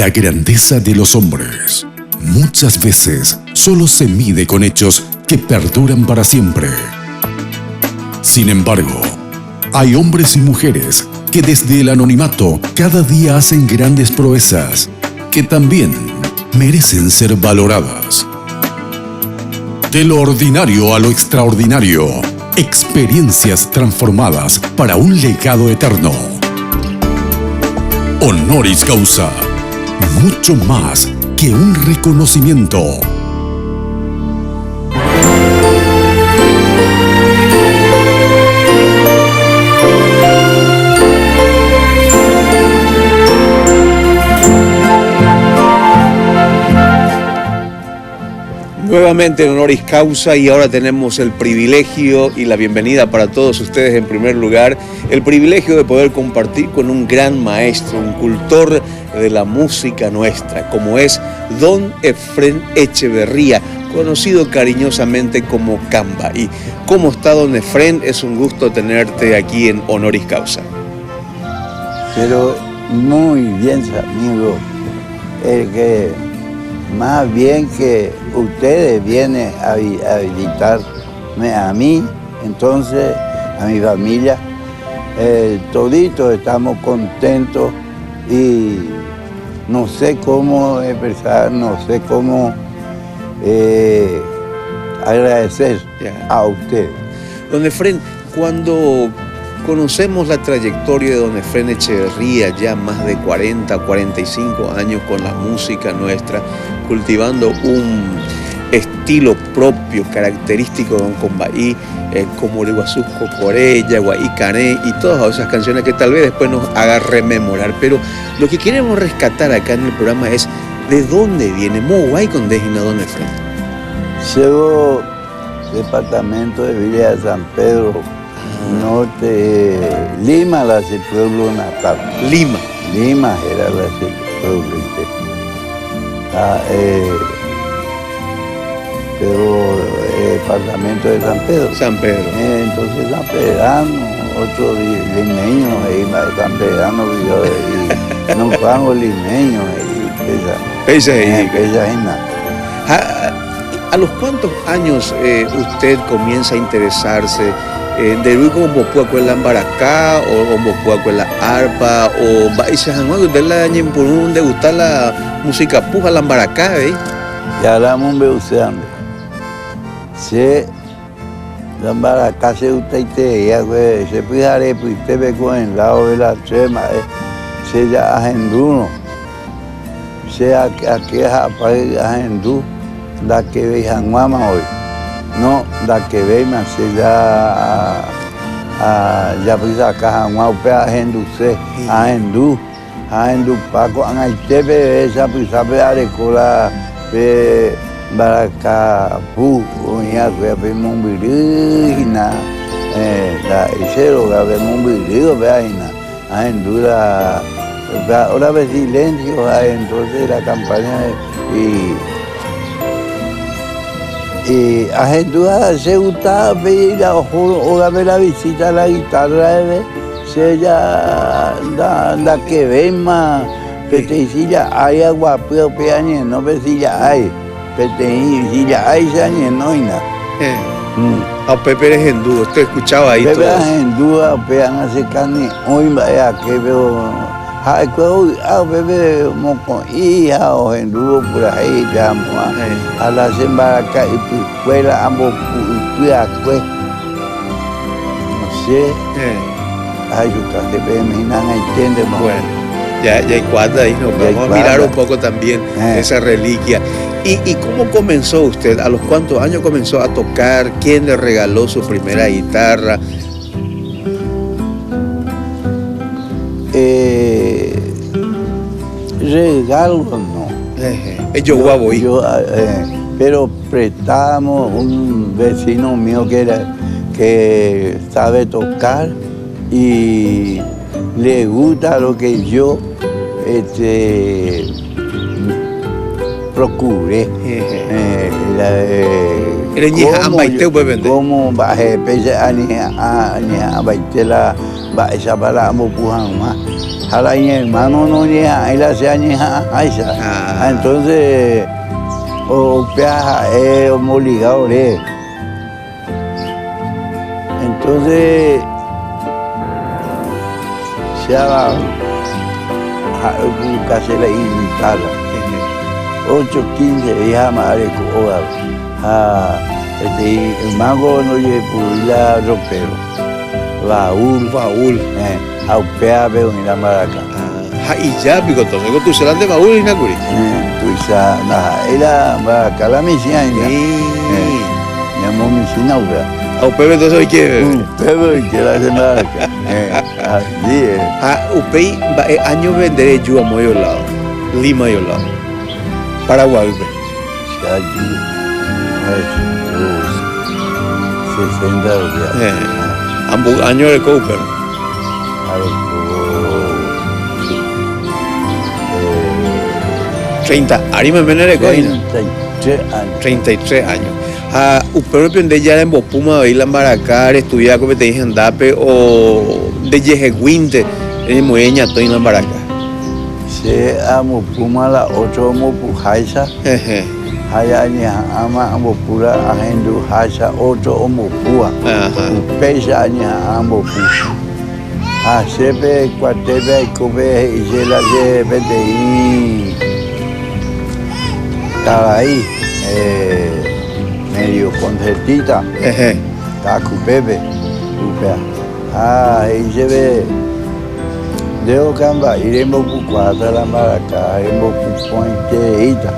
La grandeza de los hombres muchas veces solo se mide con hechos que perduran para siempre. Sin embargo, hay hombres y mujeres que desde el anonimato cada día hacen grandes proezas que también merecen ser valoradas. De lo ordinario a lo extraordinario, experiencias transformadas para un legado eterno. Honoris Causa, mucho más que un reconocimiento. Nuevamente en Honoris Causa, y ahora tenemos el privilegio y la bienvenida para todos ustedes en primer lugar, el privilegio de poder compartir con un gran maestro, un cultor de la música nuestra, como es Don Efrén Echeverría, conocido cariñosamente como Camba. ¿Y cómo está Don Efrén? Es un gusto tenerte aquí en Honoris Causa. Pero muy bien, amigo, que más bien que ustedes vienen a visitarme a mí, entonces a mi familia, toditos estamos contentos y no sé cómo expresar, no sé cómo agradecer a ustedes. Don Efrén, cuando conocemos la trayectoria de Don Efrén Echeverría, ya más de 40, 45 años con la música nuestra, cultivando un estilo propio, característico de Don Combaí, como Iguazú Cocorella, Guaí Cané y todas esas canciones que tal vez después nos haga rememorar. Pero lo que queremos rescatar acá en el programa es de dónde viene Moguay con Dejina Don Efrén. Llevo departamento de Villa de San Pedro, norte, Lima, la el pueblo natal. Lima. Lima era la el pueblo. Pero el departamento de San Pedro. San Pedro. Entonces San Pedrano, otro limeño, San Pedrano y no pago limeño, ¿A los cuántos años usted comienza a interesarse de Luis como Mopuaco en la Ambaracá o Mopuaco en la arpa o Baisa Janguán, que usted la añen por un de gustar la música puja la Ambaracá, Ya la mumbe useando. Se la Ambaracá se usted y te ya se pijare pues te ve con el lado de la trema se ya agenduno. Se aquí agendú la que ve Janguama hoy. No, la que ve más se ya pues acá Janguama agenduse agendú Paco angaitepe esa pues sabe arecola Baraka pu ya ve mumbirina la isero ve mumbirido ve aina agendura ahora ve silencio entonces la campaña y agendura se gusta ver la visita a la guitarra se ya da que ve más petecilla hay agua peañe no pesilla hay petecilla hay se añe no y nada a Pepe es hindú, usted escuchaba ahí Pepe es hindú pean hace carne hoy vaya que veo Pepe moco hija o hindú por ahí llamo a la sembaracá y escuela ambos no sé ay yo que Pepe me no entiende más bueno ya hay cuadra ahí nos vamos a mirar un poco también esa reliquia. ¿Y cómo comenzó usted? ¿A los cuántos años comenzó a tocar? ¿Quién le regaló su primera guitarra? Regalo no. Pero prestamos un vecino mío que sabe tocar y le gusta lo que yo procuré. Ereñeja ambaite upepende. Como baje pese ania baitela ba esa para amo pujan más. Jala mi hermano no llega, ahí la se añeja aisa. Entonces o peaja o ligado le. Entonces se va a buscarse la invitala. 8:15 ya madre coga. El mago no lleva por la ropero. Baúl. Aupea veo en la maraca. Y ya, pico, entonces con tu celante baúl y nacuri. Tu isa, nada, era maraca la misión. Mi amor, misión, aupea. Aupea, entonces hoy qué. Pero que la de maraca. Así es. Upei, años venderé yo a moyo lado. Lima yo lado. Paraguay, upei. Ya, 60 días. Ambos años de Cooper. 30. Ari me menere coina. 33 años. Upero pende ya en Bopuma de Isla Maracar, estudiar como te dije andape o de Yejeguinte, en Moeña, todo en la Maracar. Se amo Puma la 8 amo Pujaisa. Haya ni ama amo pura ahendu Haisa 8 amo Pua. Pesa ni amo Pua. Sepe cuatebe cobe y se la de BTI. Estaba ahí, medio concertita. Cacupebe. Y se ve. Deo camba, iremos por cuatro la maraca, iremos por puente ita.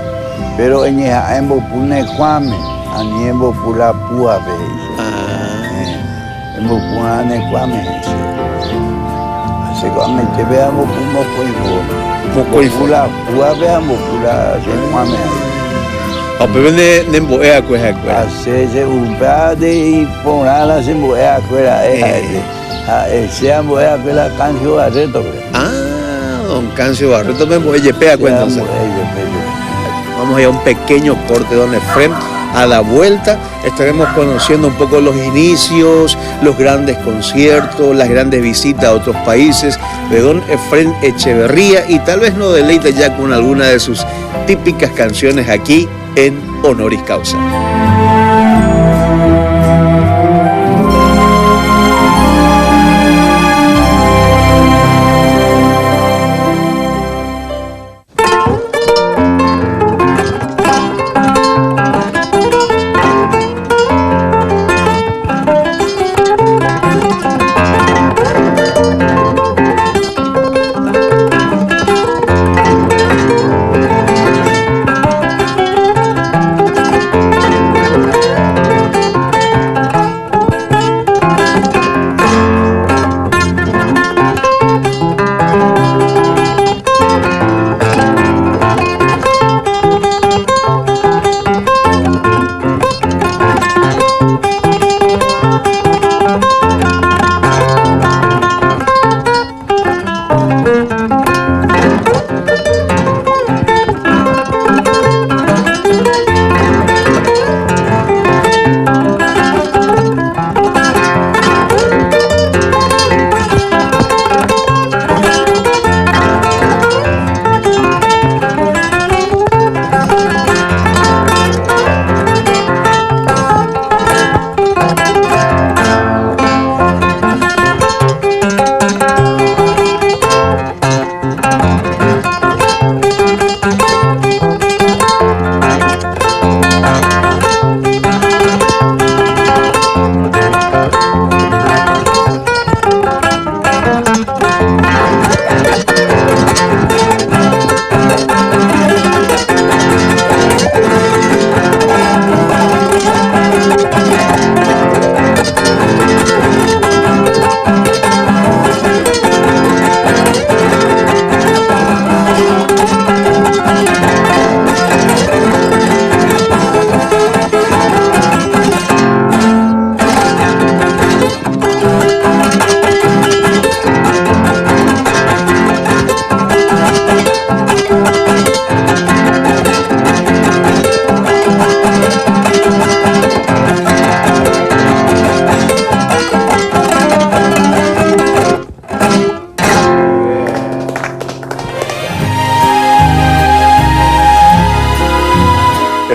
Pero en esa hemos por necuame, aniemos por la púa veis. Hemos por necuame. Así que te veamos por por la púa veamos por la necuame. A pepe de emboea cueja. Así se upa de por la se emboea cuera. Se emboea cuera cancio arreto. Don Cancio Barreto me voy a yepea cuenta. Vamos a ir a un pequeño corte, don Efrén. A la vuelta estaremos conociendo un poco los inicios, los grandes conciertos, las grandes visitas a otros países de don Efrén Echeverría y tal vez nos deleite ya con alguna de sus típicas canciones aquí en Honoris Causa.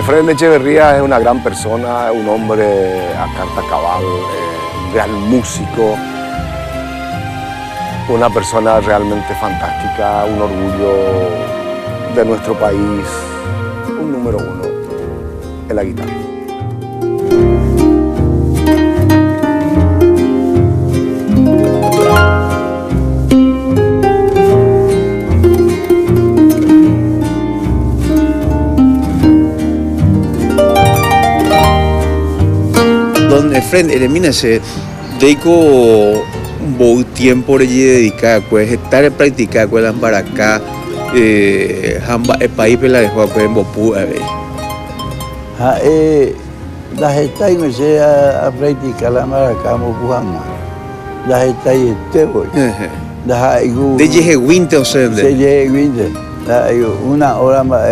Efren Echeverría es una gran persona, un hombre a carta cabal, un gran músico, una persona realmente fantástica, un orgullo de nuestro país, un número uno en la guitarra. Don Efren, elimínese, deco un buen tiempo de dedicar, pues estar en practicar con la baracá, hamba el país pela de juego en Bopú, las está y me sé a practicar la maracá, Mopujama. Las está y este voy. De llegue Winte o sea, se llegue Winte. Una hora más,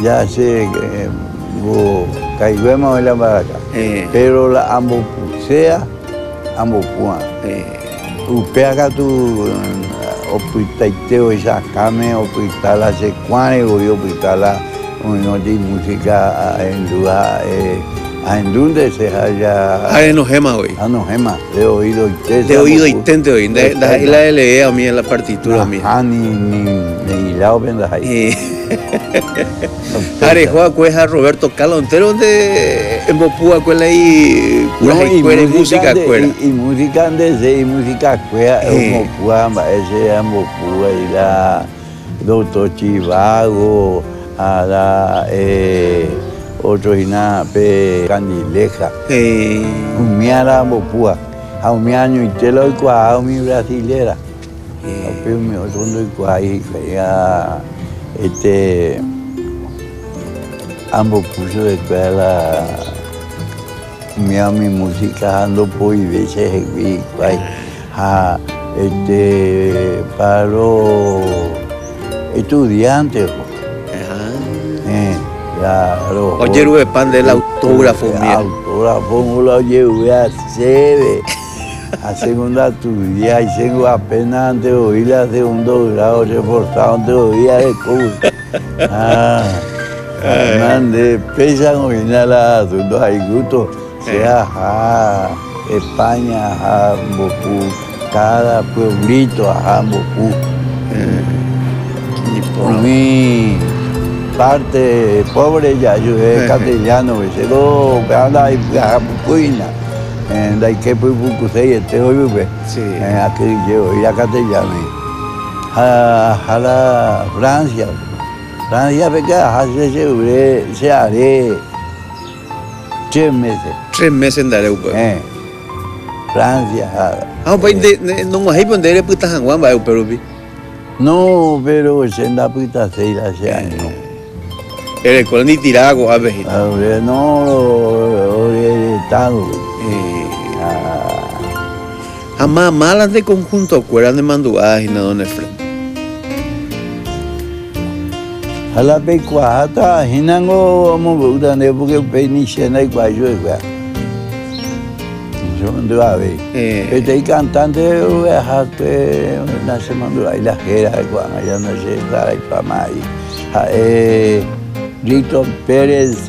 ya sé que caigüemos en la maracá. Pero la ambopusea, ambopuan. Upea tu opitaiteo esa came, opitala se cuane, voy opitala uno de música en duda, en donde se haya. No gema hoy. No gema, de oído y de oído y tente hoy. La lee a mí en la partitura mía. Ni la open la ahí. Arejoa cueja Roberto Carlos entero de en Bopúa cuela ahí música cuera y música de y música cuera en Bopúa ese en Bopúa y la doctor Chivago a la otro y nada pe Candileja un miara Bopúa a un año y te lo cuá a mi brasilera a mi otro no cuá y ya ambos cursos de escuela, mi música ando por y veces para los estudiantes. Claro. Oye, Rubén Pan del autógrafo mío. Autógrafo lo llevé a sede. A segunda estudiar y tengo apenas antes de oír la segundo grado reforzado antes de oír de curso. De pesan original a asuntos hay gusto, sea España, Bopú, cada pueblito, Bopú. Por mi parte pobre ya yo es castellano, pero anda ahí a Pucuina. De que pues Pucusei este hoy aquí llevo ir a castellano a la Francia porque se haré 3 meses. 3 meses en Dareu Francia. No hay donde eres puta Juan va pero no pero se anda puta 6 hace años. El coloni tirago a ver. No estado. Jamás malas de conjunto cueran de manduadas y nada, don Efren. A la pecuata, hinango, vamos a ver porque penicena y guayo es verdad. Yo me a ver. Este cantante, nace mandua y la jera, ya no sé, la fama ahí. Lito Pérez.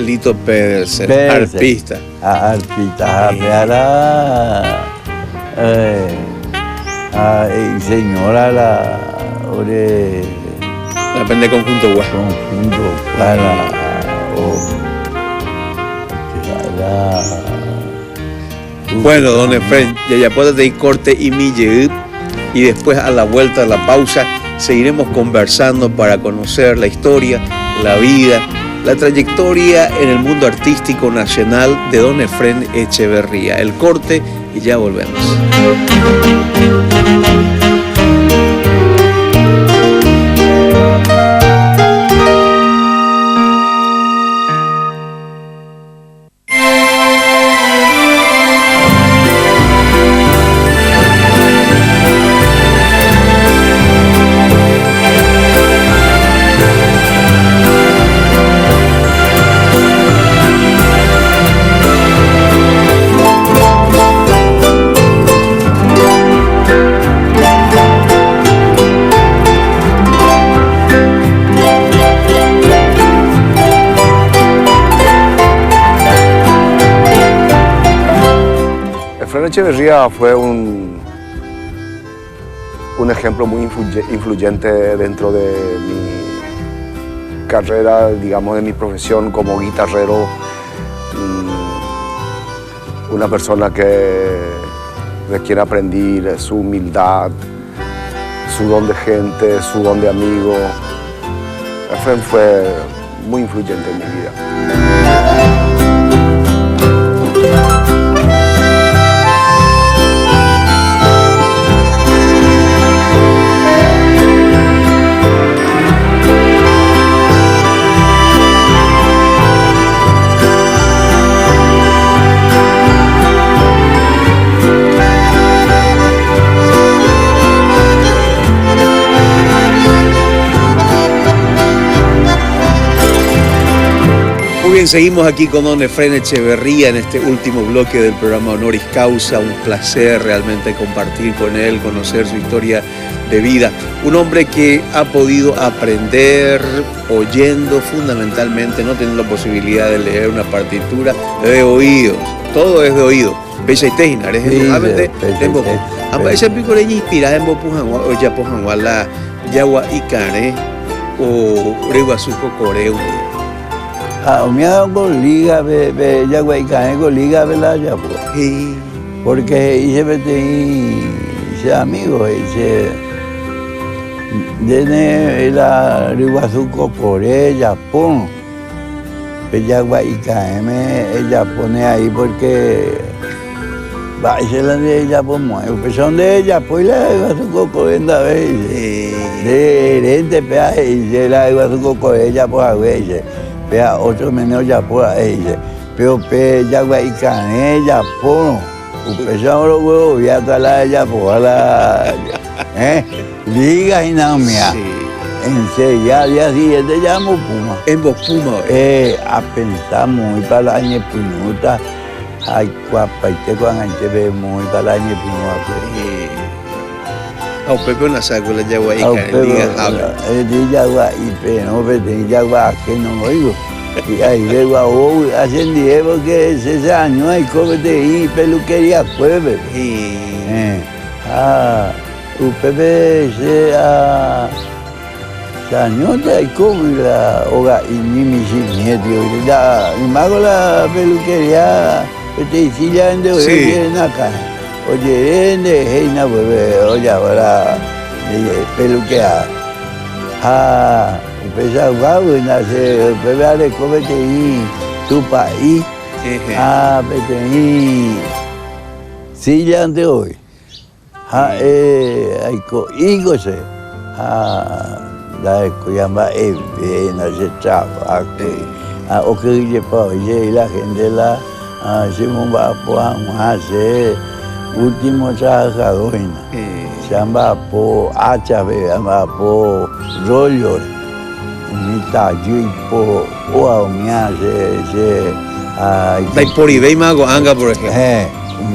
Lito Pérez, arpista. Arpista, señora la depende conjunto guay. Conjunto para bueno, don Efren, ya puede ir corte y mille y después a la vuelta de la pausa seguiremos conversando para conocer la historia, la vida, la trayectoria en el mundo artístico nacional de don Efren Echeverría. El corte y ya volvemos. Efraín Echeverría fue un ejemplo muy influyente dentro de mi carrera, digamos, de mi profesión como guitarrero. Una persona de quien aprendí su humildad, su don de gente, su don de amigo. Efraín fue muy influyente en mi vida. Muy bien, seguimos aquí con don Efraín Echeverría en este último bloque del programa Honoris Causa. Un placer realmente compartir con él, conocer su historia de vida. Un hombre que ha podido aprender oyendo fundamentalmente, no teniendo la posibilidad de leer una partitura, de oídos. Todo es de oído. Bella y Teinar, es realmente tembo. Amba ese pico le inspira en Bopujanwa o Yapojanwa la Yagua y Cane o Reguasuco Coreu. Omia liga be Yagua y Cane liga belaya porque hice amigo hice desde la Reguasuco Coreu Japón. Yagua y Cane ella pone ahí porque va y se la de ella por muevo, pues son de ella, pues la de Guasuco Corenda de herente peaje y se la de Guasuco Corenda por agüe, pea 8 menos ya por ella, pero pe Yagua y Cane ella por, pues son los huevos ya está la de ella por la, liga y nada mía. En serio, al día siguiente llamo Puma. En Bopuma. A pensar muy para la año pinuta. Ay, guapa, y te cuando te ve muy para la año pinuta. Au Pepe una saco la Yagua y Cane, diga habla. De Yagua y pero de Yagua que no oigo. Y ahí luego hacen día porque ese año hay cómete y peluquería pues bebé. Pepe se Sañota y como la hoga y mi nieto y me hago la peluquería te hicilla en de hoy acá oye en de heina bebé oye ahora peluquear empezar a jugar y nace bebé de comete y tu país vete y silla de hoy hay co se la llama nace trabajo o que oye pa oye la gente la se va a hacer último trabajador se llama po HB llama po rollo mi tallo y po o mi hace Dai por ibei mago anga por ejemplo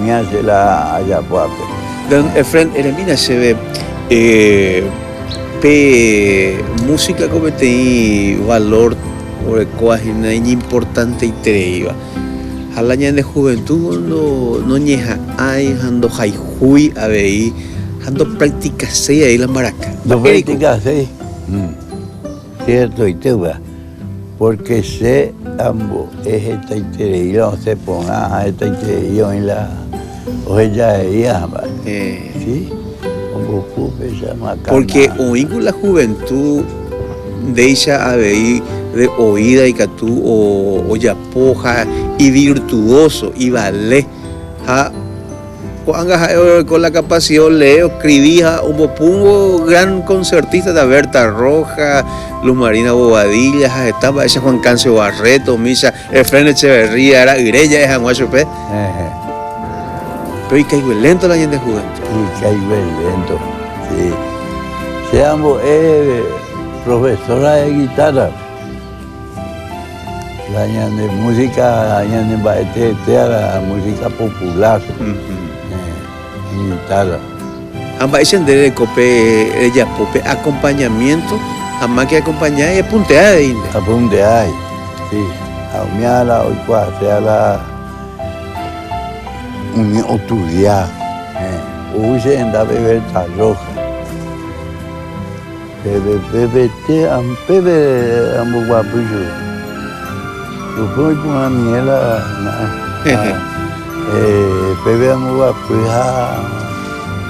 mi hace la allá po don Efraín Eremina se ve música como te valor por coagina importante y treiva al año de juventud no ñeja hay ando jaihui abei ando prácticas sei ahí la maraca no prácticas sei cierto y te va porque se ambos es esta interior se ponga esta interior en la o ella sí porque hoy con la juventud de ella de oída y catú o yapoja y virtuoso y vale con la capacidad leo escribí un pungo gran concertista de Berta Roja Luz Marina Bobadilla estaba esa Juan Cancio Barreto misa Efraín Echeverría era Ireya es Anguachope pero y caigo lento la gente de juventud y caigo lento sí seamos profesora de guitarra la de música la de la música popular guitarra ambas de cope ella pope acompañamiento más que acompañar y puntear de inde sí a la hoy sea la un otro día, hubiese andado a beber ta roja. Bebe, amo guapillo. Yo fui con la miela, bebe amo guapillo,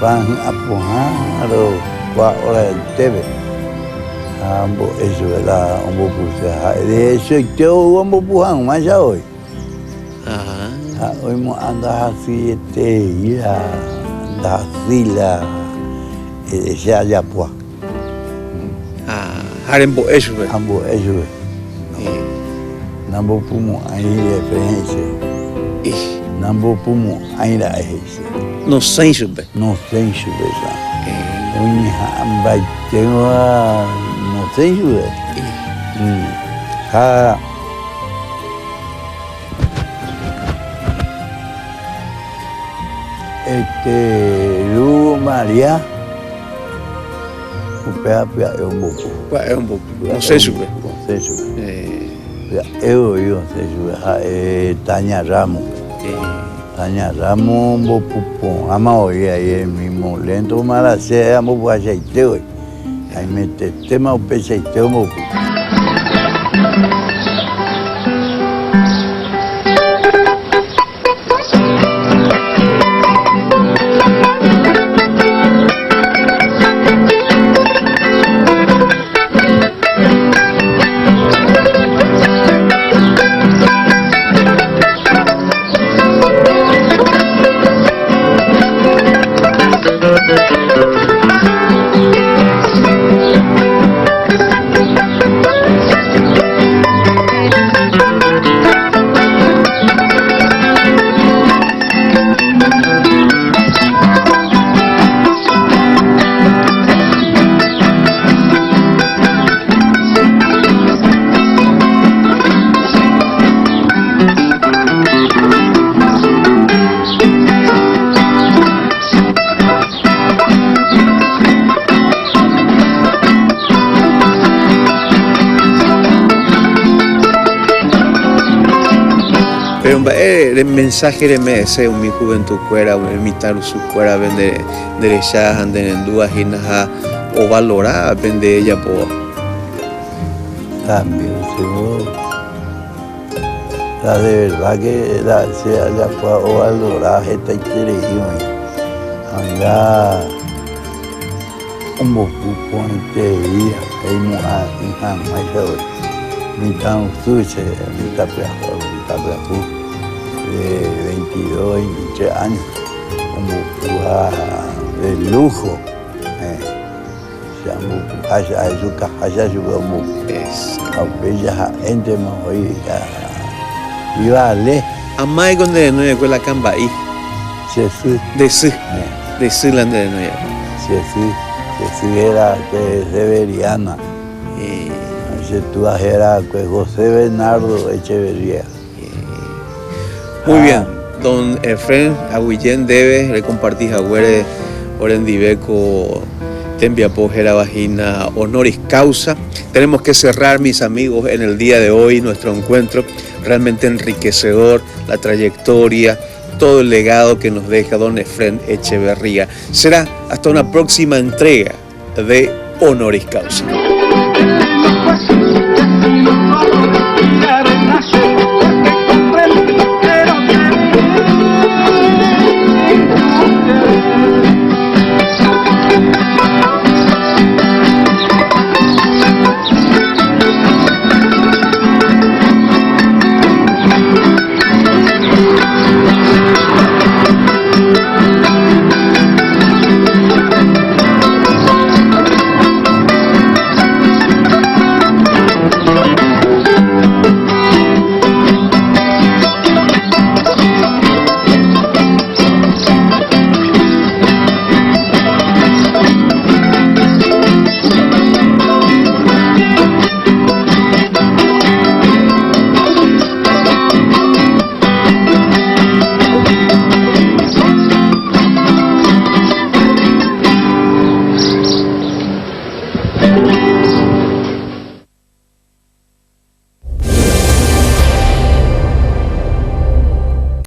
van a poner o ahora el tebe. Amo eso es la amo puse. De eso yo amo pujan más ya hoy. Hoy mo anda así ya anda así la ya pues. Harembo eso es. Ambo eso es. Nambo pumo ahí de frente. Nambo pumo ahí la es. No sé eso. No sé eso es. Hoy amba tengo no sé eso es. Lu María, upea é um pouco. É um pouco. Não sei se não sei se eu sei se Tânia Ramos. Tânia Ramos um pouco. Amauí aí mesmo lento, mas se é um pouco ajeiteu. Aí mete tema o pejeiteu um pouco. El mensaje de mese mi juventud cuera imitar su cuera vende derecha anden en dudas y nada o valorar vende ella por también seguro la de verdad que la se haya o valorar esta interacción anda un poco ponte día hay mucha mayor mi tan suce mi tapia de 22, 23 años, como de lujo. Haya su como bella gente más hoy iba a leer. Amai con de no es la camba ahí. De su la de no sí era que Severiana. Se tú era que José Bernardo Echeverría. Muy bien, don Efren Aguillén debe le compartir a Güere Orendibeco Tembia Pojera Vagina Honoris Causa. Tenemos que cerrar, mis amigos, en el día de hoy nuestro encuentro realmente enriquecedor, la trayectoria, todo el legado que nos deja don Efren Echeverría. Será hasta una próxima entrega de Honoris Causa.